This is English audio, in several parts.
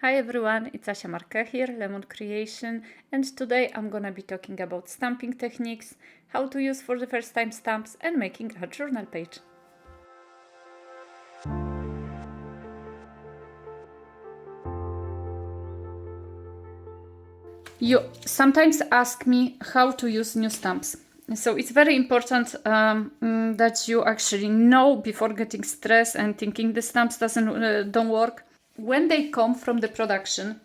Hi everyone, it's Asia Marquet here, Lemon Creation, and today I'm gonna be talking about stamping techniques, how to use for the first time stamps, and making a journal page. You sometimes ask me how to use new stamps. So it's very important that you actually know before getting stressed and thinking the stamps don't work. When they come from the production,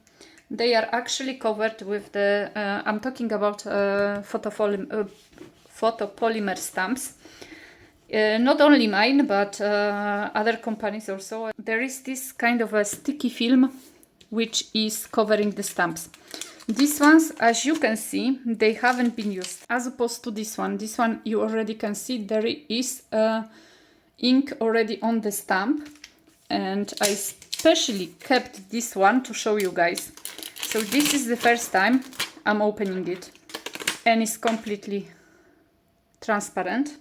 they are actually covered with the, I'm talking about photopolymer stamps. Not only mine, but other companies also. There is this kind of a sticky film which is covering the stamps. These ones, as you can see, they haven't been used, as opposed to this one. This one you already can see there is ink already on the stamp, and I especially kept this one to show you guys. So this is the first time I'm opening it, and it's completely transparent,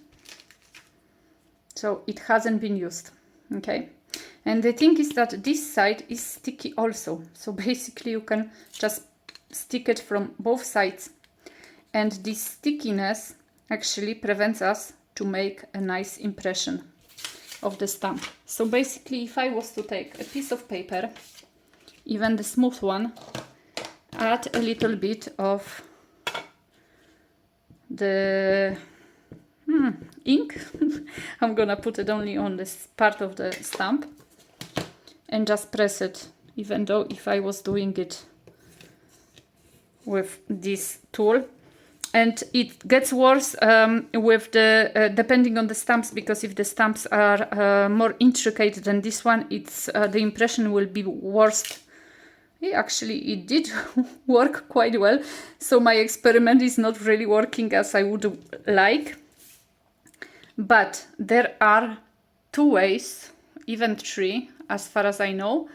so it hasn't been used. Okay, and the thing is that this side is sticky also, so basically you can just stick it from both sides, and this stickiness actually prevents us to make a nice impression of the stamp. So basically, if I was to take a piece of paper, even the smooth one, add a little bit of the ink, I'm gonna put it only on this part of the stamp, and just press it, even though if I was doing it with this tool. And it gets worse with the depending on the stamps, because if the stamps are more intricate than this one, it's the impression will be worse. Actually, it did work quite well, so my experiment is not really working as I would like. But there are 2 ways, even 3, as far as I know,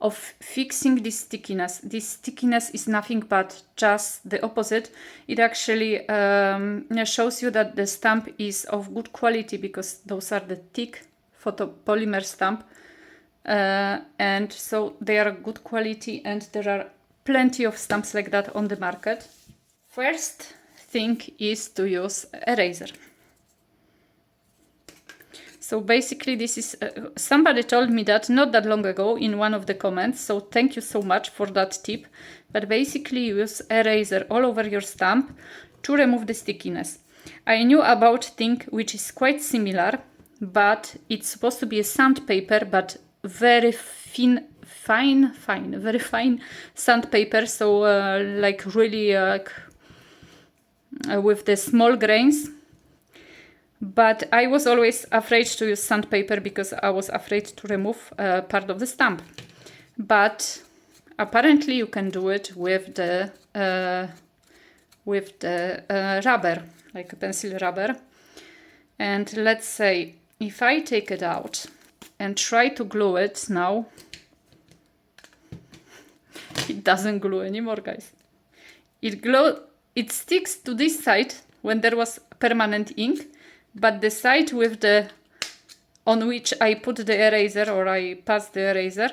of fixing this stickiness. This stickiness is nothing but just the opposite. It actually shows you that the stamp is of good quality, because those are the thick photopolymer stamp, and so they are good quality, and there are plenty of stamps like that on the market. First thing is to use eraser. So basically this is, somebody told me that not that long ago in one of the comments, so thank you so much for that tip. But basically use eraser all over your stamp to remove the stickiness. I knew about thing which is quite similar, but it's supposed to be a sandpaper, but very very fine sandpaper, so like really with the small grains. But I was always afraid to use sandpaper because I was afraid to remove part of the stamp. But apparently you can do it with the rubber, like a pencil rubber. And let's say if I take it out and try to glue it now, it doesn't glue anymore, guys. It sticks to this side when there was permanent ink, but the side with on which I put the eraser, or I pass the eraser,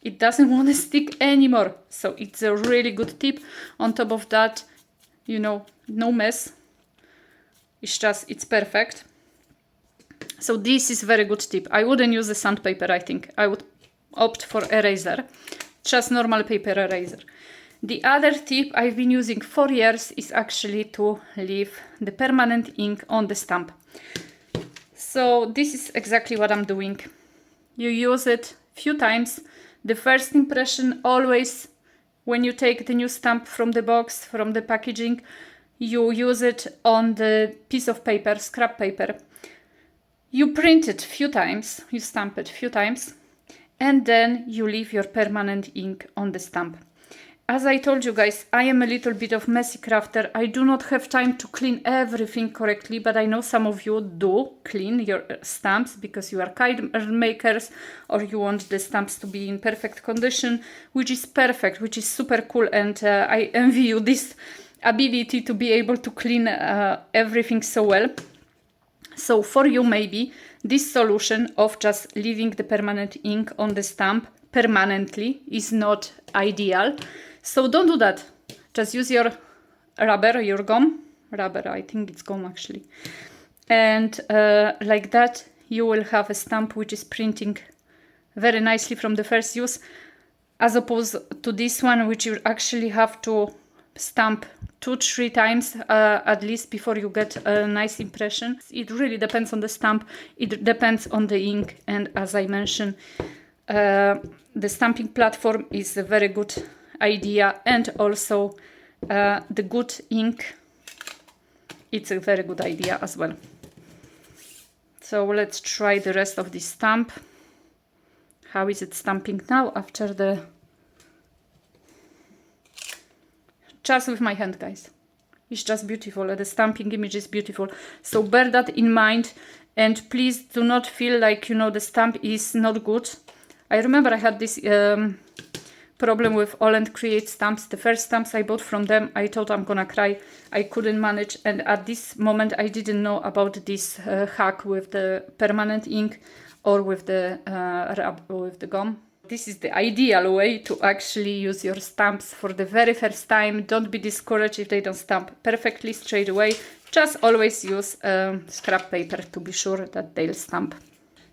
it doesn't want to stick anymore. So it's a really good tip. On top of that, you know, no mess. It's perfect. So this is very good tip. I wouldn't use the sandpaper, I think. I would opt for eraser, just normal paper eraser. The other tip I've been using for years is actually to leave the permanent ink on the stamp. So this is exactly what I'm doing. You use it a few times. The first impression always, when you take the new stamp from the box, from the packaging, you use it on the piece of paper, scrap paper. You print it a few times, you stamp it a few times, and then you leave your permanent ink on the stamp. As I told you guys, I am a little bit of messy crafter. I do not have time to clean everything correctly, but I know some of you do clean your stamps because you are card makers, or you want the stamps to be in perfect condition, which is perfect, which is super cool, and I envy you this ability to be able to clean everything so well. So for you, maybe this solution of just leaving the permanent ink on the stamp permanently is not ideal. So don't do that. Just use your rubber, your gum. Rubber, I think it's gum actually. And like that, you will have a stamp which is printing very nicely from the first use, as opposed to this one, which you actually have to stamp 2-3 times at least before you get a nice impression. It really depends on the stamp, it depends on the ink, and as I mentioned, the stamping platform is a very good idea, and also the good ink, it's a very good idea as well. So let's try the rest of this stamp. How is it stamping now after the... Just with my hand, guys. It's just beautiful. The stamping image is beautiful. So bear that in mind, and please do not feel like, you know, the stamp is not good. I remember I had this problem with All Create stamps. The first stamps I bought from them, I thought I'm gonna cry. I couldn't manage, and at this moment I didn't know about this hack with the permanent ink or with the gum. This is the ideal way to actually use your stamps for the very first time. Don't be discouraged if they don't stamp perfectly straight away. Just always use scrap paper to be sure that they'll stamp.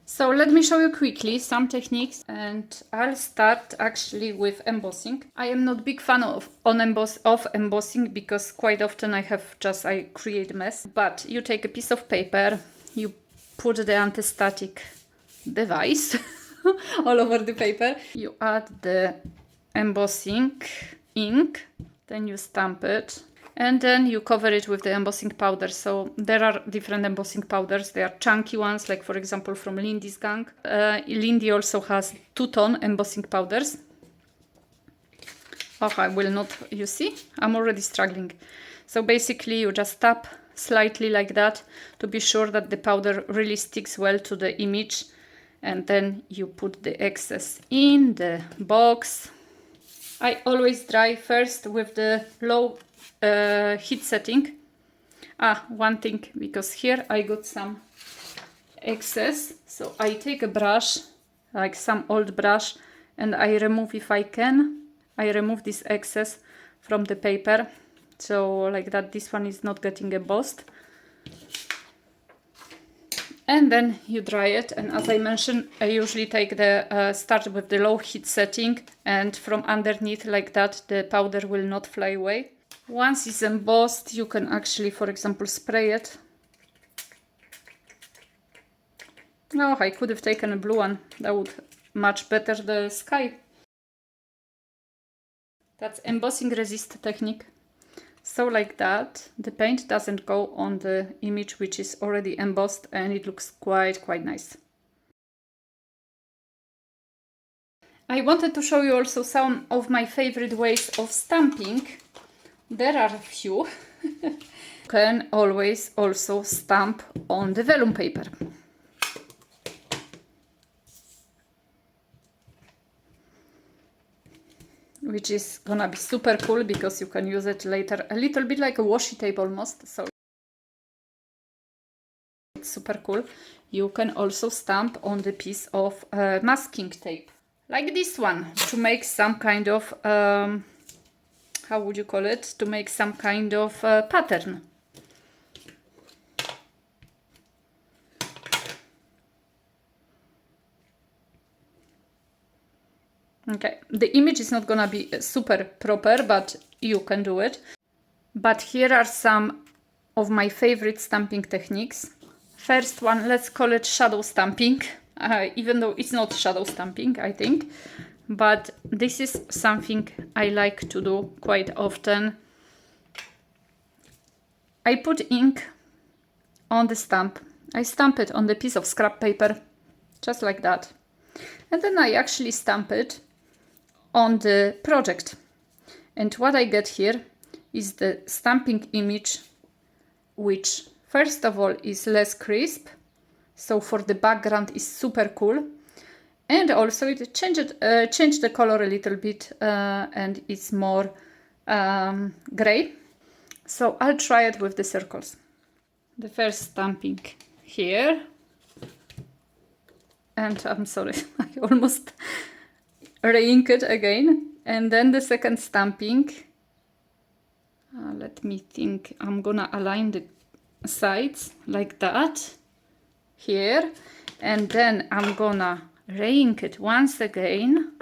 So let me show you quickly some techniques, and I'll start actually with embossing. I am not big fan of embossing because quite often I create a mess. But you take a piece of paper, you put the anti-static device all over the paper, you add the embossing ink, then you stamp it, and then you cover it with the embossing powder. So there are different embossing powders. There are chunky ones, like for example from Lindy's gang. Lindy also has 2-tone embossing powders. Oh, I will not, you see, I'm already struggling. So basically you just tap slightly like that to be sure that the powder really sticks well to the image, and then you put the excess in the box. I always dry first with the low heat setting. One thing, because here I got some excess, so I take a brush, like some old brush, and I remove, if I can, I remove this excess from the paper, so like that this one is not getting embossed. And then you dry it, and as I mentioned, I usually take the start with the low heat setting, and from underneath like that the powder will not fly away. Once it's embossed, you can actually, for example, spray it. Oh, I could have taken a blue one, that would match better the sky. That's embossing resist technique. So like that, the paint doesn't go on the image which is already embossed, and it looks quite nice. I wanted to show you also some of my favorite ways of stamping. There are a few. You can always also stamp on the vellum paper. Which is gonna be super cool because you can use it later, a little bit like a washi tape almost, so it's super cool. You can also stamp on the piece of masking tape, like this one, to make some kind of, how would you call it, to make some kind of pattern. Okay, the image is not gonna be super proper, but you can do it. But here are some of my favorite stamping techniques. First one, let's call it shadow stamping, even though it's not shadow stamping, I think. But this is something I like to do quite often. I put ink on the stamp. I stamp it on the piece of scrap paper, just like that. And then I actually stamp it on the project. And what I get here is the stamping image, which first of all is less crisp, so for the background is super cool, and also it changed the color a little bit, and it's more gray. So I'll try it with the circles. The first stamping here, and I'm sorry, re-ink it again. And then the second stamping, let me think, I'm gonna align the sides like that here, and then I'm gonna re-ink it once again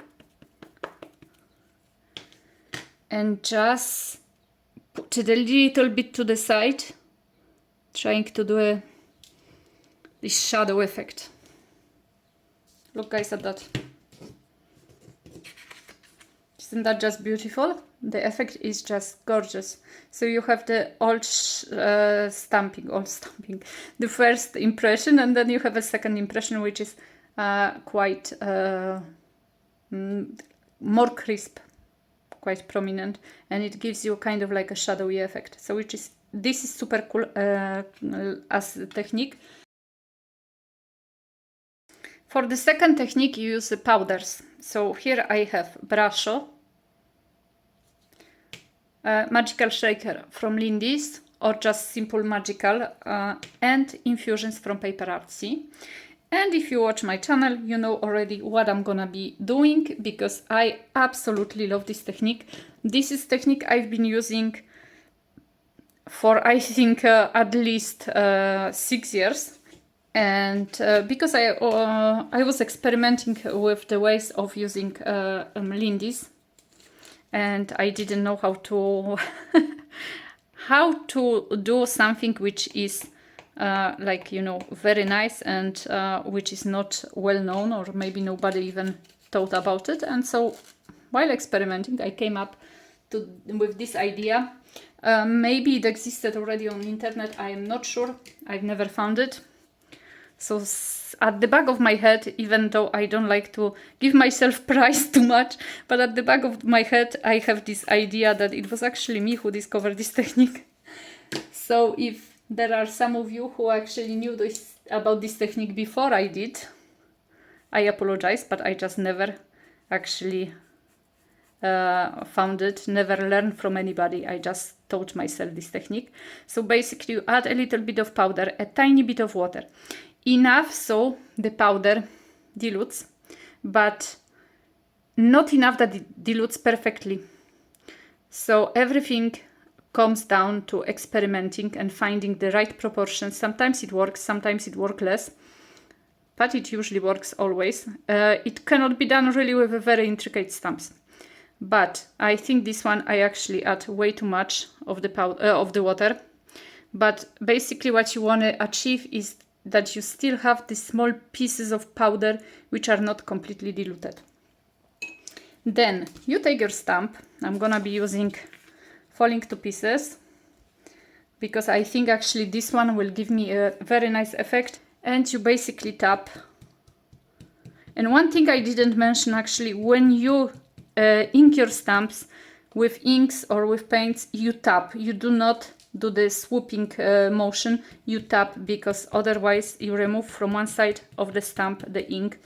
and just put it a little bit to the side, trying to do this shadow effect. Look guys at that. Isn't that just beautiful? The effect is just gorgeous. So you have the old stamping, the first impression, and then you have a second impression, which is quite more crisp, quite prominent, and it gives you kind of like a shadowy effect. So this is super cool as a technique. For the second technique, you use the powders. So here I have Brusho, Magical Shaker from Lindy's, or just simple Magical, and infusions from PaperArtsy. And if you watch my channel, you know already what I'm gonna be doing, because I absolutely love this technique. This is technique I've been using for I think at least 6 years. And because I was experimenting with the ways of using Lindy's, and I didn't know how to how to do something which is like, you know, very nice, and which is not well known, or maybe nobody even thought about it. And so while experimenting, I came up with this idea. Maybe it existed already on the internet, I am not sure, I've never found it. So at the back of my head, even though I don't like to give myself praise too much, but at the back of my head I have this idea that it was actually me who discovered this technique. So if there are some of you who actually knew about this technique before I did, I apologize, but I just never actually found it, never learned from anybody. I just taught myself this technique. So basically you add a little bit of powder, a tiny bit of water. Enough so the powder dilutes, but not enough that it dilutes perfectly. So everything comes down to experimenting and finding the right proportions. Sometimes it works, sometimes it works less, but it usually works always. It cannot be done really with a very intricate stamps. But I think this one I actually add way too much of the water. But basically what you want to achieve is that you still have these small pieces of powder which are not completely diluted. Then you take your stamp. I'm gonna be using Falling to Pieces, because I think actually this one will give me a very nice effect. And you basically tap. And one thing I didn't mention, actually, when you ink your stamps with inks or with paints, you tap. You do not do the swooping motion, you tap, because otherwise you remove from one side of the stamp the ink.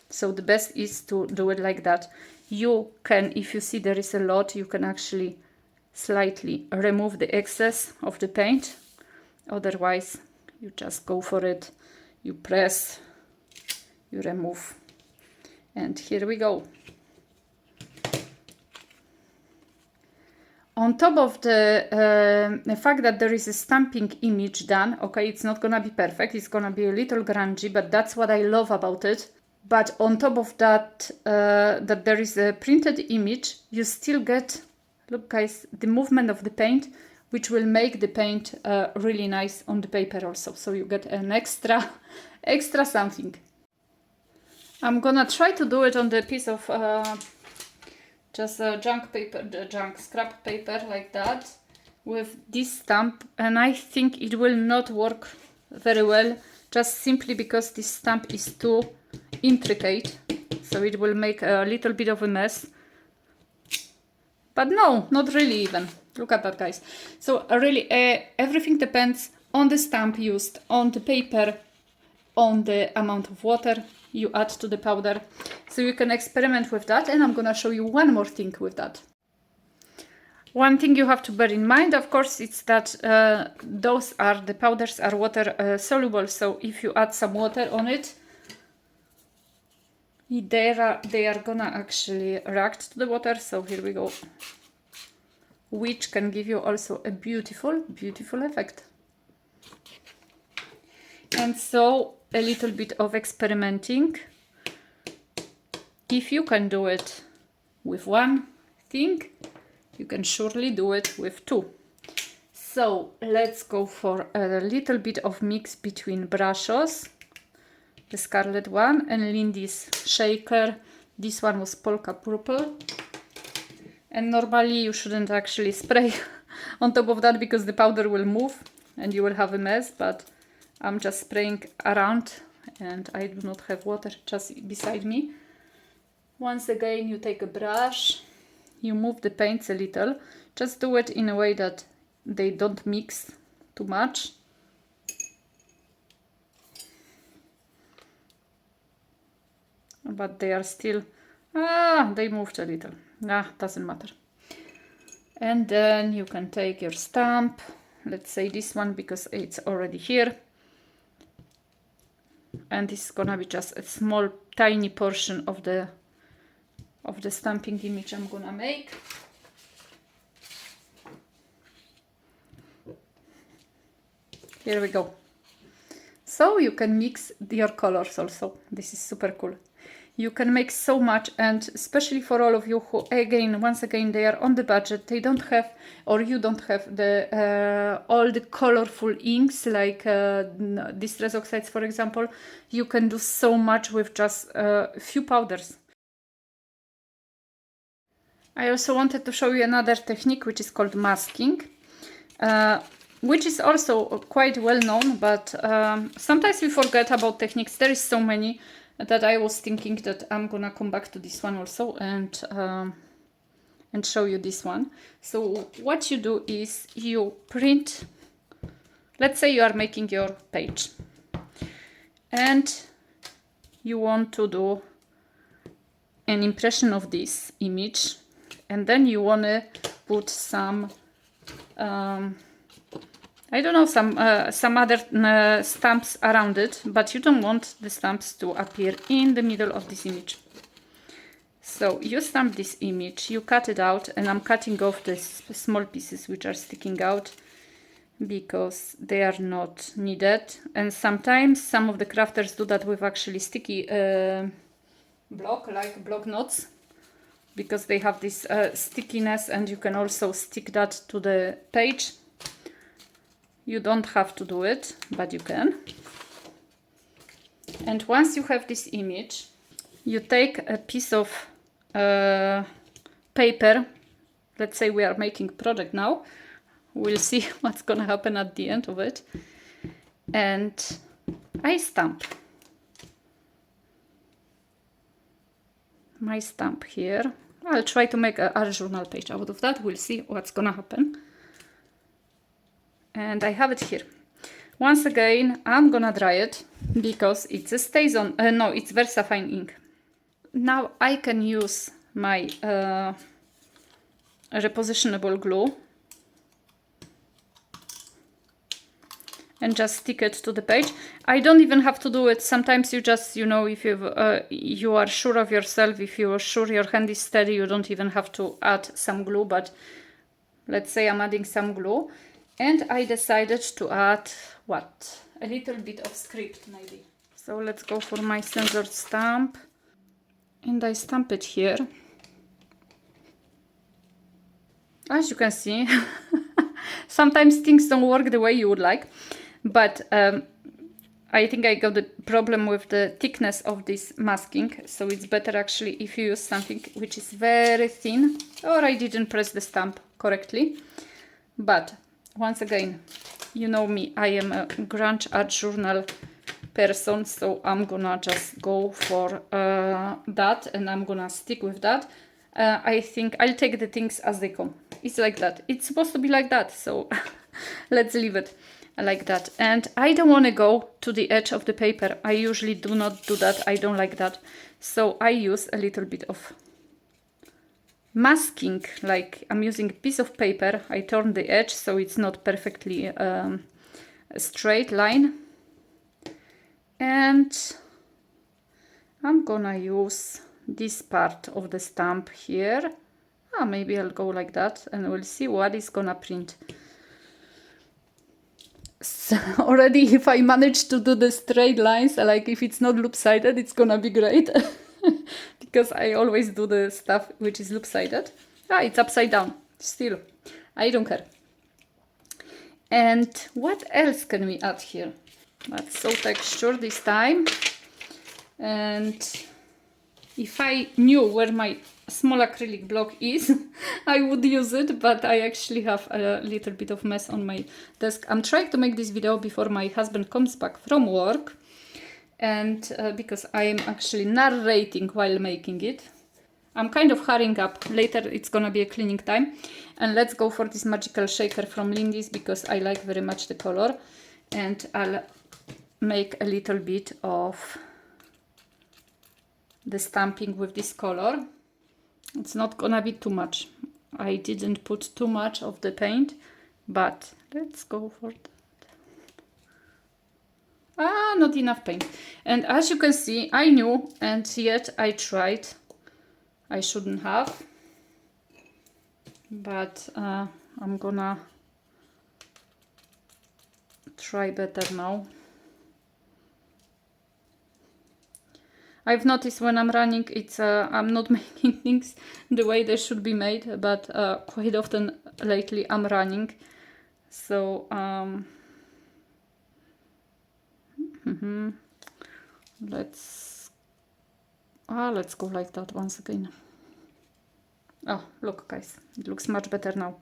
So the best is to do it like that. You can, if you see there is a lot, you can actually slightly remove the excess of the paint. Otherwise you just go for it, you press, you remove, and here we go. On top of the fact that there is a stamping image done, okay, it's not gonna be perfect, it's gonna be a little grungy, but that's what I love about it. But on top of that, that there is a printed image, you still get, look guys, the movement of the paint, which will make the paint really nice on the paper also. So you get an extra something. I'm gonna try to do it on the piece of just junk paper, junk scrap paper, like that, with this stamp, and I think it will not work very well, just simply because this stamp is too intricate, so it will make a little bit of a mess. But no, not really even. Look at that, guys. So really everything depends on the stamp used, on the paper, on the amount of water you add to the powder. So you can experiment with that, and I'm gonna show you one more thing with that. One thing you have to bear in mind, of course, it's that the powders are water soluble. So if you add some water on it, they are gonna actually react to the water. So here we go, which can give you also a beautiful, beautiful effect. And so a little bit of experimenting. If you can do it with one thing, you can surely do it with two. So let's go for a little bit of mix between brushes. The scarlet one and Lindy's shaker. This one was polka purple. And normally you shouldn't actually spray on top of that because the powder will move and you will have a mess, but I'm just spraying around and I do not have water just beside me. Once again, you take a brush, you move the paints a little, just do it in a way that they don't mix too much. But they are still, they moved a little. Doesn't matter. And then you can take your stamp, let's say this one because it's already here. And this is gonna be just a small, tiny portion of the stamping image I'm gonna make. Here we go. So you can mix your colors also. This is super cool. You can make so much, and especially for all of you who, once again, they are on the budget. They don't have, or you don't have the all the colorful inks like Distress Oxides, for example. You can do so much with just a few powders. I also wanted to show you another technique which is called masking, which is also quite well known, but sometimes we forget about techniques. There is so many that I was thinking that I'm gonna come back to this one also and show you this one. So what you do is you print, let's say you are making your page and you want to do an impression of this image, and then you want to put some I don't know, some other stamps around it, but you don't want the stamps to appear in the middle of this image. So you stamp this image, you cut it out, and I'm cutting off the small pieces which are sticking out because they are not needed. And sometimes some of the crafters do that with actually sticky block, like block knots, because they have this stickiness, and you can also stick that to the page. You don't have to do it, but you can. And once you have this image, you take a piece of paper. Let's say we are making project now. We'll see what's gonna happen at the end of it. And I stamp my stamp here. I'll try to make an art journal page out of that. We'll see what's gonna happen. And I have it here. Once again, I'm gonna dry it because it's a Stazon, no, it's VersaFine ink. Now I can use my repositionable glue and just stick it to the page. I don't even have to do it. Sometimes you just, you know, if you are sure of yourself, if you are sure your hand is steady, you don't even have to add some glue. But let's say I'm adding some glue. And I decided to add, what? A little bit of script, maybe. So let's go for my censored stamp. And I stamp it here. As you can see, sometimes things don't work the way you would like. But I think I got the problem with the thickness of this masking. So it's better actually if you use something which is very thin. Or I didn't press the stamp correctly. But once again, you know me, I am a grunge art journal person, so I'm gonna just go for that, and I'm gonna stick with that. I think I'll take the things as they come. It's like that. It's supposed to be like that, so let's leave it like that. And I don't want to go to the edge of the paper. I usually do not do that. I don't like that. So I use a little bit of masking, like I'm using a piece of paper. I turn the edge so it's not perfectly a straight line, and I'm gonna use this part of the stamp here. Maybe I'll go like that and we'll see what is gonna print. So already if I manage to do the straight lines, like if it's not loop-sided, it's gonna be great. Because I always do the stuff which is loop-sided. It's upside down. Still, I don't care. And what else can we add here? That's so texture this time. And if I knew where my small acrylic block is, I would use it, but I actually have a little bit of mess on my desk. I'm trying to make this video before my husband comes back from work, and because I am actually narrating while making it. I'm kind of hurrying up. Later it's gonna be a cleaning time. And let's go for this magical shaker from Lindy's because I like very much the color. And I'll make a little bit of the stamping with this color. It's not gonna be too much. I didn't put too much of the paint, but let's go for that. Not enough paint. And as you can see, I knew, and yet I tried. I shouldn't have, but I'm gonna try better now. I've noticed when I'm running, it's I'm not making things the way they should be made, but quite often lately I'm running. So let's go like that once again. Look guys, it looks much better now.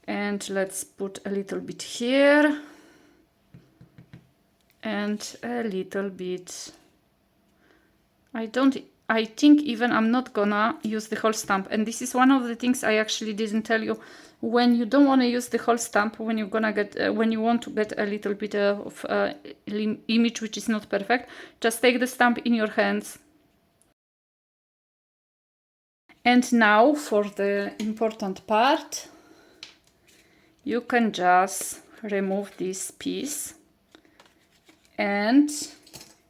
And let's put a little bit here and a little bit. I think even I'm not gonna use the whole stamp, and this is one of the things I actually didn't tell you. When you don't want to use the whole stamp, when you're gonna get when you want to get a little bit of image which is not perfect, just take the stamp in your hands. And now for the important part, you can just remove this piece, and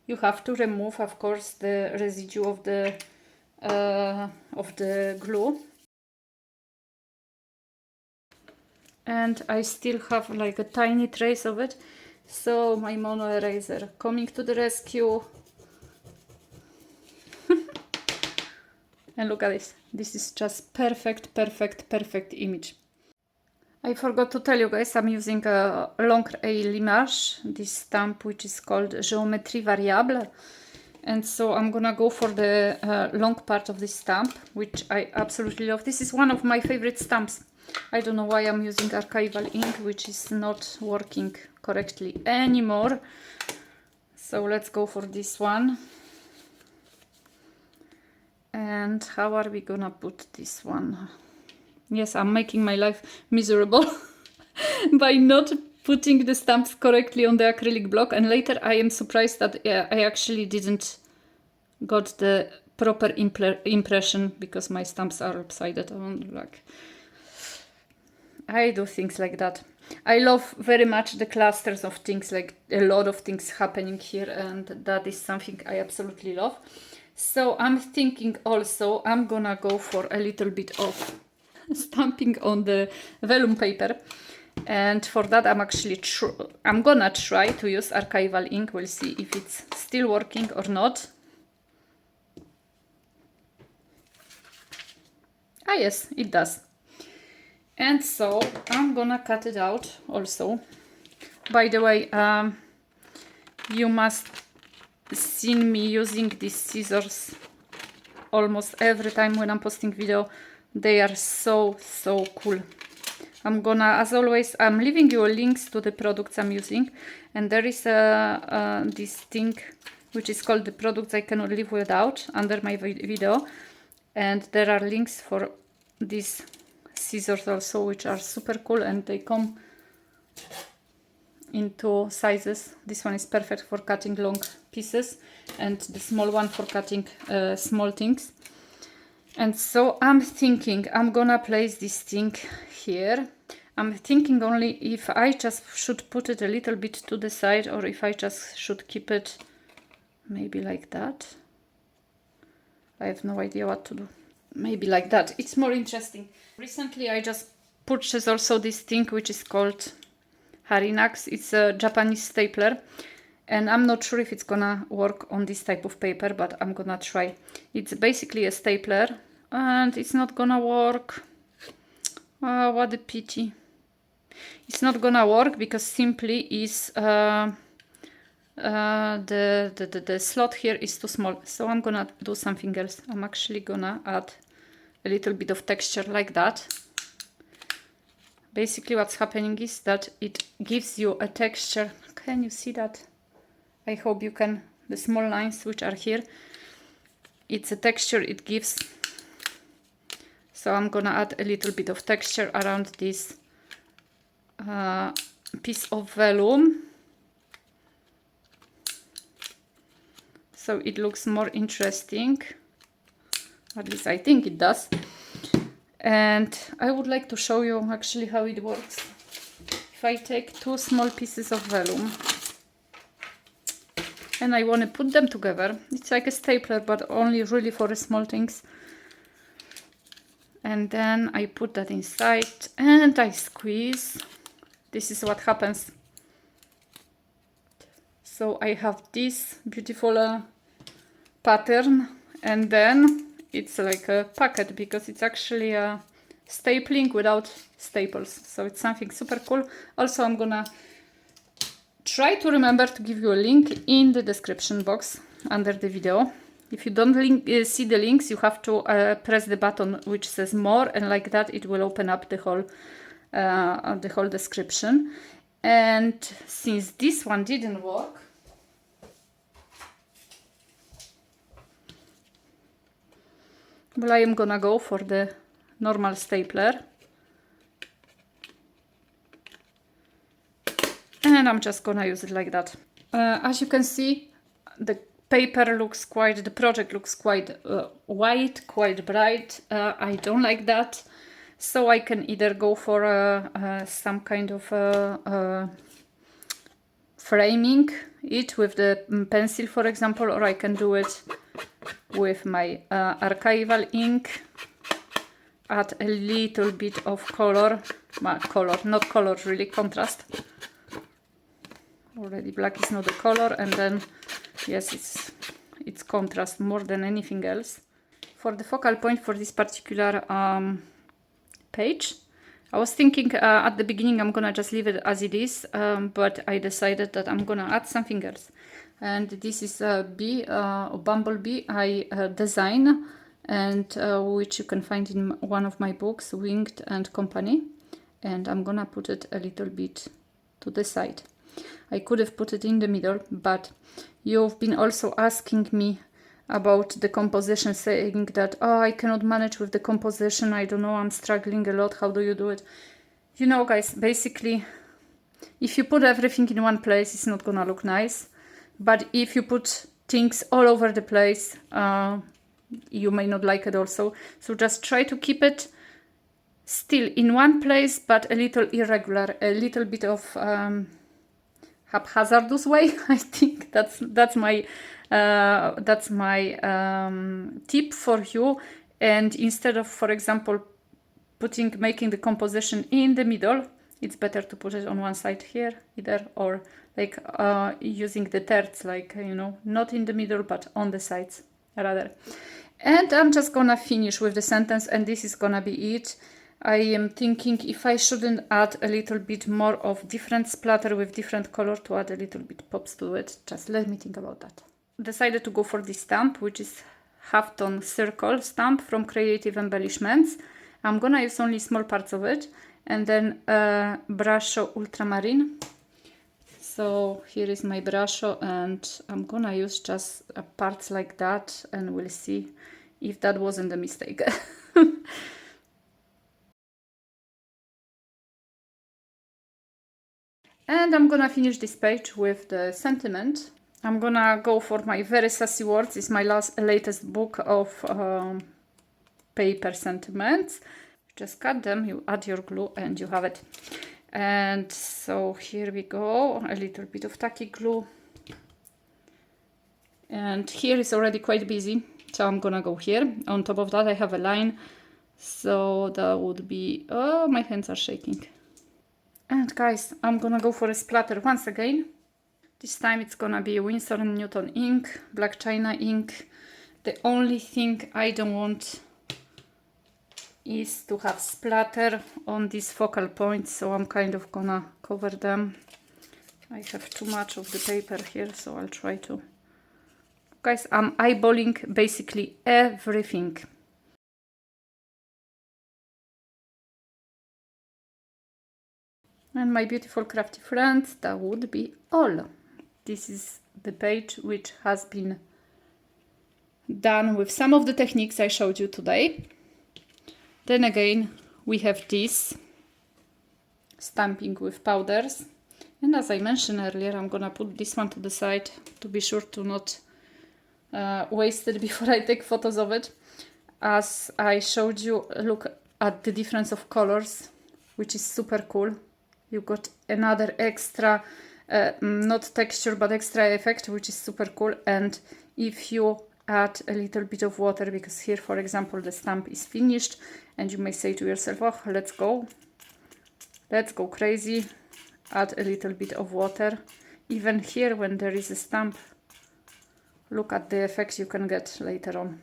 you have to remove, of course, the residue of the glue. And I still have like a tiny trace of it, so my mono eraser coming to the rescue. And look at this. This is just perfect, perfect, perfect image. I forgot to tell you guys, I'm using a L'Encre et l'Image, this stamp which is called Geometrie Variable. And so I'm gonna go for the long part of this stamp, which I absolutely love. This is one of my favorite stamps. I don't know why I'm using Archival ink, which is not working correctly anymore. So let's go for this one. And how are we gonna put this one? Yes, I'm making my life miserable by not putting the stamps correctly on the acrylic block, and later I am surprised that I actually didn't got the proper impression because my stamps are lopsided. Like, I do things like that. I love very much the clusters of things, like a lot of things happening here, and that is something I absolutely love. So I'm thinking also I'm gonna go for a little bit of stamping on the vellum paper, and for that I'm gonna try to use Archival ink. We'll see if it's still working or not. Yes, it does. And so I'm gonna cut it out also. By the way, you must seen me using these scissors almost every time when I'm posting video. They are so cool. I'm gonna, as always, I'm leaving you links to the products I'm using, and there is this thing which is called the products I cannot live without under my video, and there are links for these scissors also, which are super cool, and they come in two sizes. This one is perfect for cutting long pieces, and the small one for cutting small things. And so I'm thinking I'm gonna place this thing here. I'm thinking only if I just should put it a little bit to the side, or if I just should keep it maybe like that. I have no idea what to do. Maybe like that. It's more interesting. Recently I just purchased also this thing which is called Harinax. It's a Japanese stapler. And I'm not sure if it's gonna work on this type of paper, but I'm gonna try. It's basically a stapler and it's not gonna work. What a pity. It's not gonna work because simply is the slot here is too small. So I'm gonna do something else. I'm actually gonna add a little bit of texture like that. Basically what's happening is that it gives you a texture. Can you see that? I hope you can. The small lines which are here, it's a texture it gives. So I'm gonna add a little bit of texture around this piece of vellum, so it looks more interesting. At least I think it does. And I would like to show you actually how it works. If I take two small pieces of vellum and I want to put them together, it's like a stapler but only really for small things. And then I put that inside and I squeeze. This is what happens. So I have this beautiful pattern, and then it's like a packet because it's actually a stapling without staples. So it's something super cool. Also, I'm gonna try to remember to give you a link in the description box under the video. If you don't see the links, you have to press the button which says more, and like that it will open up the whole description. And since this one didn't work, well, I am gonna go for the normal stapler. And I'm just gonna use it like that. As you can see, the project looks quite white, quite bright. I don't like that. So I can either go for some kind of framing it with the pencil, for example, or I can do it with my Archival ink. Add a little bit of color, not color, really contrast. Already black is not the color, and then yes, it's contrast more than anything else. For the focal point for this particular page, I was thinking at the beginning I'm gonna just leave it as it is, but I decided that I'm gonna add something else. And this is a bee, a bumblebee I design, and which you can find in one of my books, Winged and Company. And I'm gonna put it a little bit to the side. I could have put it in the middle, but you've been also asking me about the composition, saying that, oh, I cannot manage with the composition, I don't know, I'm struggling a lot, how do you do it? You know, guys, basically, if you put everything in one place, it's not gonna look nice. But if you put things all over the place, you may not like it also. So just try to keep it still in one place, but a little irregular, a little bit of haphazardous way. I think that's my tip for you. And instead of, for example, making the composition in the middle, it's better to put it on one side here either, or like using the thirds, like, you know, not in the middle but on the sides rather. And I'm just gonna finish with the sentence, and this is gonna be it. I am thinking if I shouldn't add a little bit more of different splatter with different color to add a little bit pops to it. Just let me think about that. Decided to go for this stamp, which is half-tone circle stamp from Creative Embellishments. I'm gonna use only small parts of it, and then Brusho Ultramarine. So here is my Brusho, and I'm gonna use just parts like that, and we'll see if that wasn't a mistake. And I'm gonna finish this page with the sentiment. I'm gonna go for my Very Sassy Words. It's my latest book of paper sentiments. Just cut them, you add your glue, and you have it. And so here we go, a little bit of tacky glue. And here is already quite busy. So I'm gonna go here. On top of that I have a line. So that would be, oh, my hands are shaking. And guys, I'm gonna go for a splatter once again. This time it's gonna be Winsor & Newton ink, black china ink. The only thing I don't want is to have splatter on these focal points, so I'm kind of gonna cover them. I have too much of the paper here, so I'll try to. Guys, I'm eyeballing basically everything. And my beautiful crafty friends, that would be all. This is the page which has been done with some of the techniques I showed you today. Then again, we have this stamping with powders. And as I mentioned earlier, I'm gonna put this one to the side to be sure to not waste it before I take photos of it. As I showed you, look at the difference of colors, which is super cool. You got another extra, not texture, but extra effect, which is super cool. And if you add a little bit of water, because here, for example, the stamp is finished, and you may say to yourself, oh, let's go crazy, add a little bit of water. Even here, when there is a stamp, look at the effects you can get later on.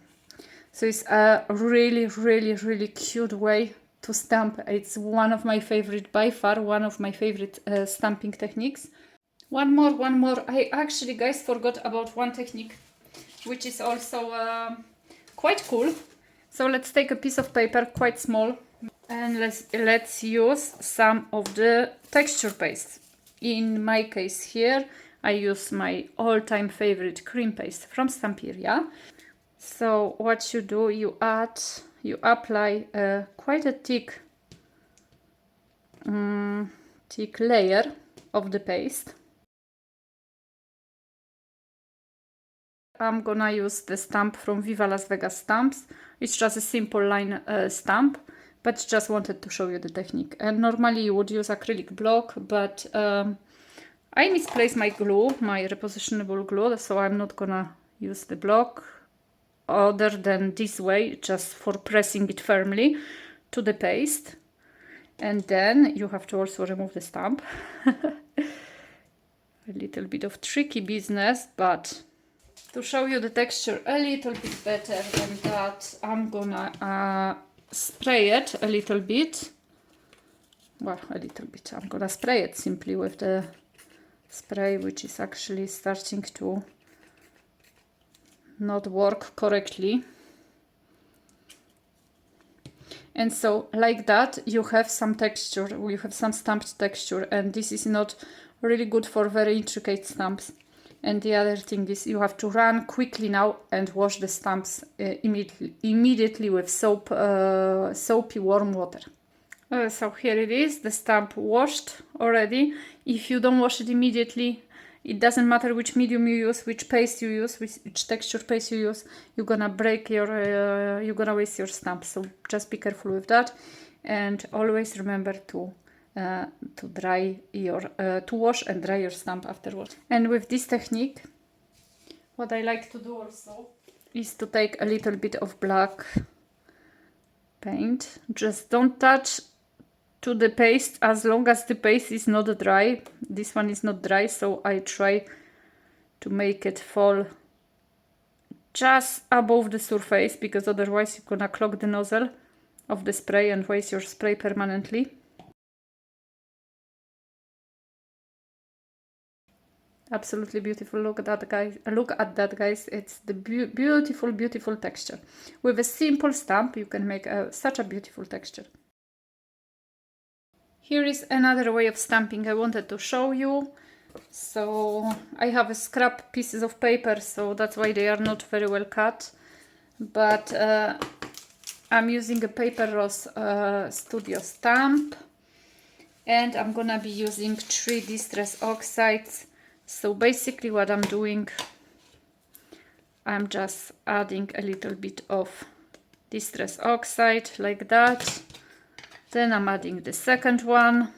So it's a really, really, really cute way to stamp. It's one of my favorite, by far, one of my favorite stamping techniques. One more. I actually, guys, forgot about one technique, which is also quite cool. So let's take a piece of paper, quite small, and let's use some of the texture paste. In my case here, I use my all-time favorite cream paste from Stamperia. So what you do, you apply quite a thick layer of the paste. I'm gonna use the stamp from Viva Las Vegas Stamps. It's just a simple line stamp, but just wanted to show you the technique. And normally you would use acrylic block, but I misplaced my glue, my repositionable glue, so I'm not gonna use the block other than this way, just for pressing it firmly to the paste. And then you have to also remove the stamp. A little bit of tricky business, but to show you the texture a little bit better than that, I'm gonna spray it a little bit. Well, a little bit. I'm gonna spray it simply with the spray, which is actually starting to not work correctly. And so like that you have some texture, you have some stamped texture, and this is not really good for very intricate stamps. And the other thing is you have to run quickly now and wash the stamps immediately with soapy warm water. So here it is, the stamp washed already. If you don't wash it immediately, it doesn't matter which medium you use, which paste you use, which texture paste you use, you're gonna break your, you're gonna waste your stamp. So just be careful with that, and always remember to wash and dry your stamp afterwards. And with this technique, what I like to do also is to take a little bit of black paint. Just don't touch to the paste as long as the paste is not dry. This one is not dry, so I try to make it fall just above the surface, because otherwise you're gonna clog the nozzle of the spray and waste your spray permanently. Absolutely beautiful. Look at that, guys. Look at that, guys. It's the beautiful, beautiful texture. With a simple stamp, you can make such a beautiful texture. Here is another way of stamping I wanted to show you. So I have a scrap pieces of paper, so that's why they are not very well cut. But I'm using a Paper Rose Studio stamp, and I'm gonna be using 3 Distress Oxides. So basically what I'm doing, I'm just adding a little bit of Distress Oxide like that. Then I'm adding the second one.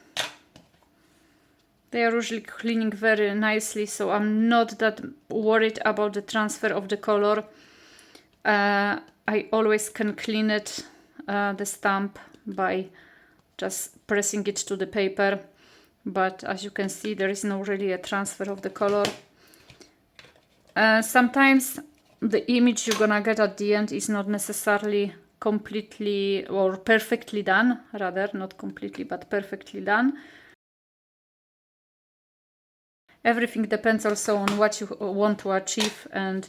They are usually cleaning very nicely, so I'm not that worried about the transfer of the color. I always can clean it, the stamp, by just pressing it to the paper. But as you can see, there is no really a transfer of the color. Sometimes the image you're gonna get at the end is not necessarily completely or perfectly done, rather, not completely, but perfectly done. Everything depends also on what you want to achieve and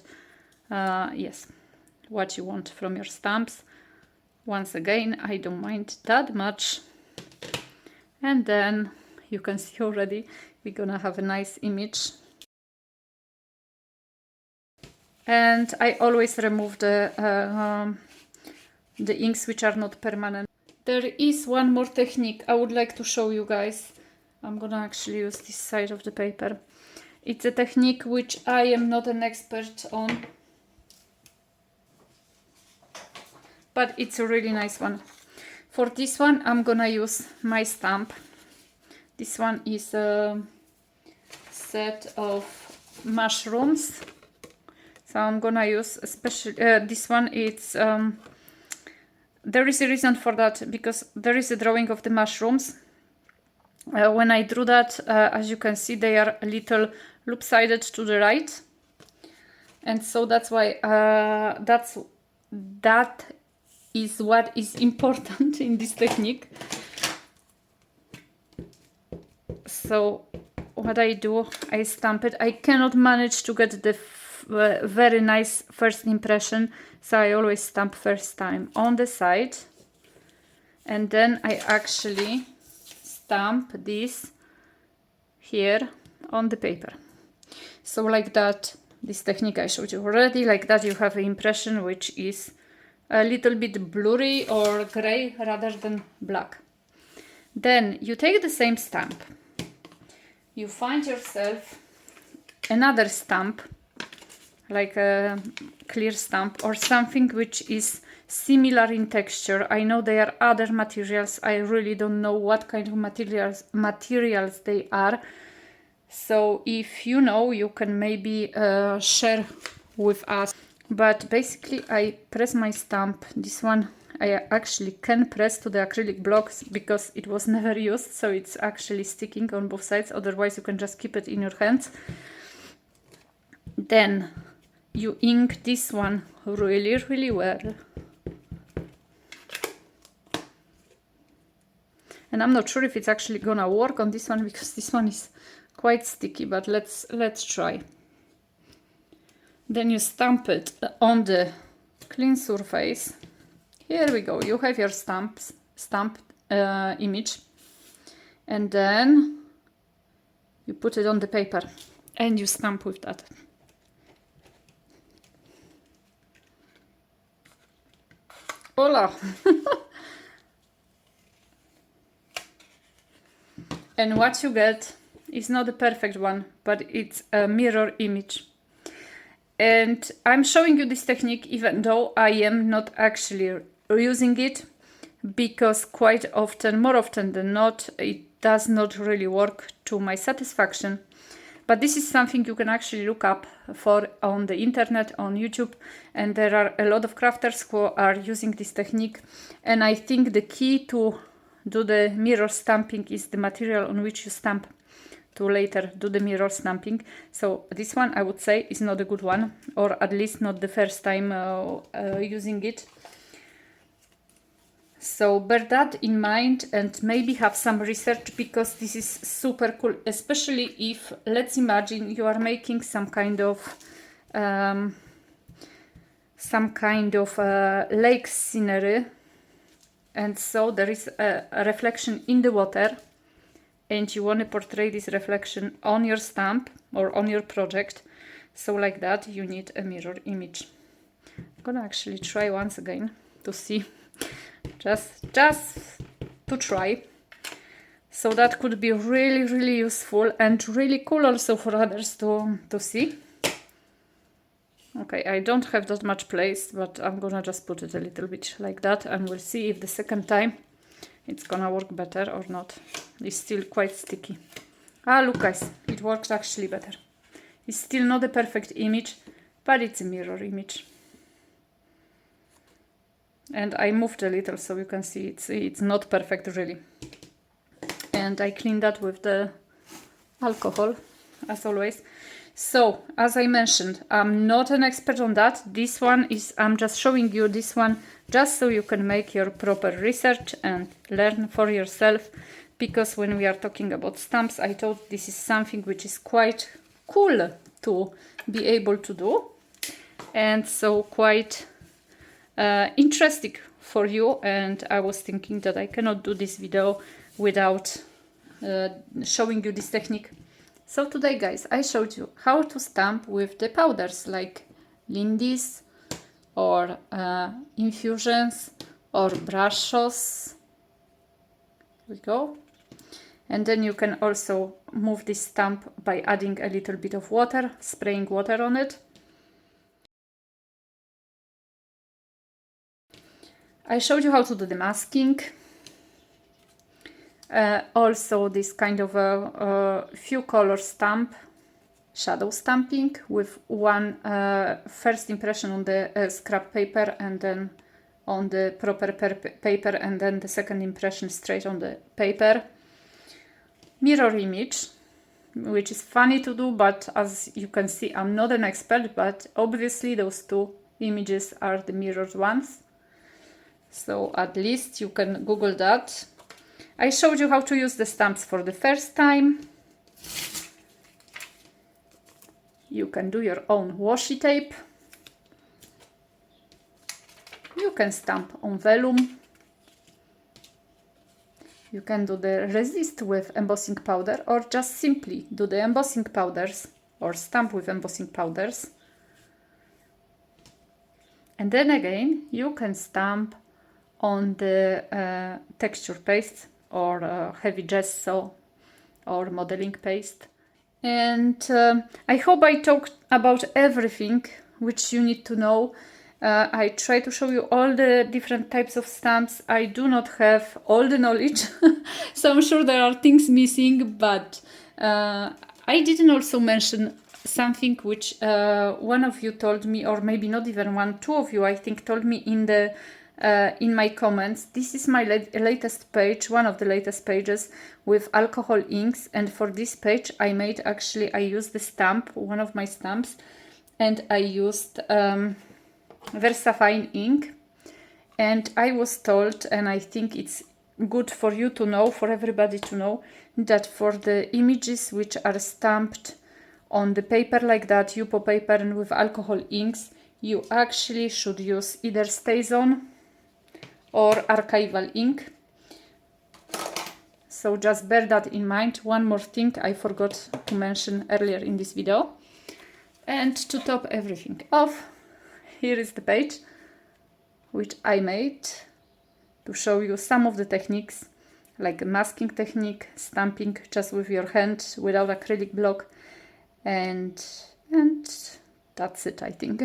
yes, what you want from your stamps. Once again, I don't mind that much. And then you can see already we're gonna have a nice image. And I always remove the inks which are not permanent. There is one more technique I would like to show you guys. I'm gonna actually use this side of the paper. It's a technique which I am not an expert on, but it's a really nice one. For this one, I'm gonna use my stamp. This one is a set of mushrooms. So I'm gonna use especially this one. It's there is a reason for that, because there is a drawing of the mushrooms. When I drew that, as you can see, they are a little loop-sided to the right, and so that's why that is what is important in this technique. So what I do, I stamp it. I cannot manage to get the very nice first impression, so I always stamp first time on the side, and then I actually stamp this here on the paper. So like that, this technique I showed you already, like that you have an impression which is a little bit blurry or gray rather than black. Then you take the same stamp, you find yourself another stamp, like a clear stamp or something which is similar in texture. I know there are other materials. I really don't know what kind of materials they are. So if you know, you can maybe share with us. But basically I press my stamp. This one I actually can press to the acrylic blocks because it was never used, so it's actually sticking on both sides. Otherwise you can just keep it in your hands. Then you ink this one really well. And I'm not sure if it's actually gonna work on this one because this one is quite sticky, but let's try. Then you stamp it on the clean surface. Here we go. You have your stamped image, and then you put it on the paper and you stamp with that. Voila! And what you get is not a perfect one, but it's a mirror image. And I'm showing you this technique even though I am not actually using it, because quite often, more often than not, it does not really work to my satisfaction. But this is something you can actually look up for on the internet, on YouTube, and there are a lot of crafters who are using this technique. And I think the key to do the mirror stamping is the material on which you stamp, to later do the mirror stamping. So this one I would say is not a good one, or at least not the first time using it. So bear that in mind and maybe have some research, because this is super cool, especially if, let's imagine, you are making some kind of lake scenery, and so there is a reflection in the water, and you want to portray this reflection on your stamp or on your project. So like that, you need a mirror image. I'm gonna actually try once again to see. Just to try. So that could be really useful and really cool also for others to see. Okay, I don't have that much place, but I'm gonna just put it a little bit like that, and we'll see if the second time it's gonna work better or not. It's still quite sticky. Ah, look guys, it works actually better. It's still not a perfect image, but it's a mirror image. and I moved a little so you can see it's not perfect really. And I cleaned that with the alcohol as always. So as I mentioned, I'm not an expert on that. This one is, I'm just showing you this one just so you can make your proper research and learn for yourself, because when we are talking about stamps, I thought this is something which is quite cool to be able to do, and so quite interesting for you. And I was thinking that I cannot do this video without showing you this technique. So today, guys, I showed you how to stamp with the powders like Lindy's or infusions or brushes. Here we go. And then you can also move this stamp by adding a little bit of water, spraying water on it. I showed you how to do the masking. Also this kind of a few color stamp, shadow stamping with one first impression on the scrap paper and then on the proper paper, and then the second impression straight on the paper. Mirror image, which is funny to do, but as you can see, I'm not an expert, but obviously those two images are the mirrored ones. So at least you can Google that. I showed you how to use the stamps for the first time. You can do your own washi tape. You can stamp on vellum. You can do the resist with embossing powder, or just simply do the embossing powders or stamp with embossing powders. And then again, you can stamp on the texture paste or heavy gesso or modeling paste. And I hope I talked about everything which you need to know. I try to show you all the different types of stamps. I do not have all the knowledge, so I'm sure there are things missing, but I didn't also mention something which one of you told me, or maybe not even one, two of you I think told me in my comments. This is my latest page, one of the latest pages with alcohol inks, and for this page I used the stamp, one of my stamps, and I used VersaFine ink. And I was told, and I think it's good for you to know, for everybody to know, that for the images which are stamped on the paper like that, Yupo paper and with alcohol inks, you actually should use either Stazon or Archival ink. So just bear that in mind. One more thing I forgot to mention earlier in this video. And to top everything off, here is the page which I made to show you some of the techniques, like masking technique, stamping just with your hand without acrylic block, and that's it, I think.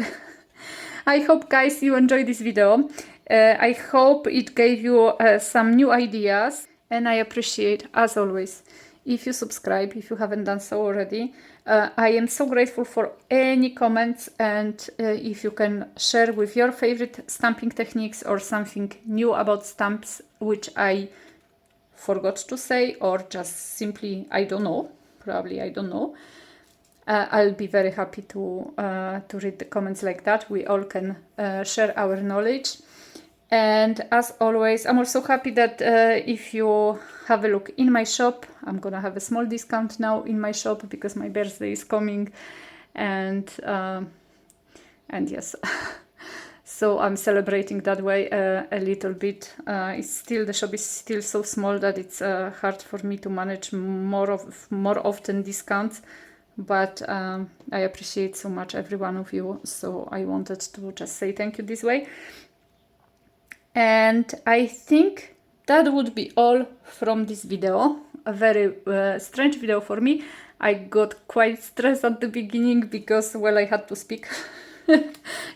I hope, guys, you enjoyed this video. I hope it gave you some new ideas, and I appreciate, as always, if you subscribe, if you haven't done so already. I am so grateful for any comments, and if you can share with your favorite stamping techniques or something new about stamps which I forgot to say, or just simply I don't know, probably I don't know. I'll be very happy to read the comments like that. We all can share our knowledge. And as always, I'm also happy that if you have a look in my shop, I'm gonna have a small discount now in my shop because my birthday is coming, and yes, so I'm celebrating that way a little bit. The shop is still so small that it's hard for me to manage more often discounts. But I appreciate so much every one of you, so I wanted to just say thank you this way. And I think that would be all from this video. A very strange video for me. I got quite stressed at the beginning because, well, I had to speak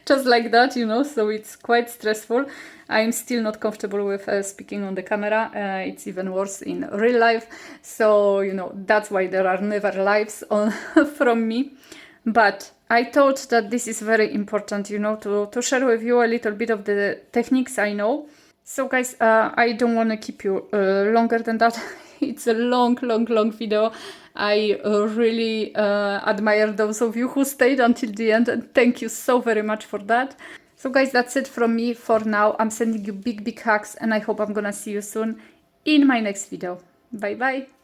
just like that, you know, so it's quite stressful. I'm still not comfortable with speaking on the camera. It's even worse in real life. So, you know, that's why there are never lives from me. But I thought that this is very important, you know, to share with you a little bit of the techniques I know. So guys, I don't want to keep you longer than that. It's a long video. I really admire those of you who stayed until the end, and thank you so very much for that. So guys, that's it from me for now. I'm sending you big hugs, and I hope I'm gonna see you soon in my next video. Bye bye.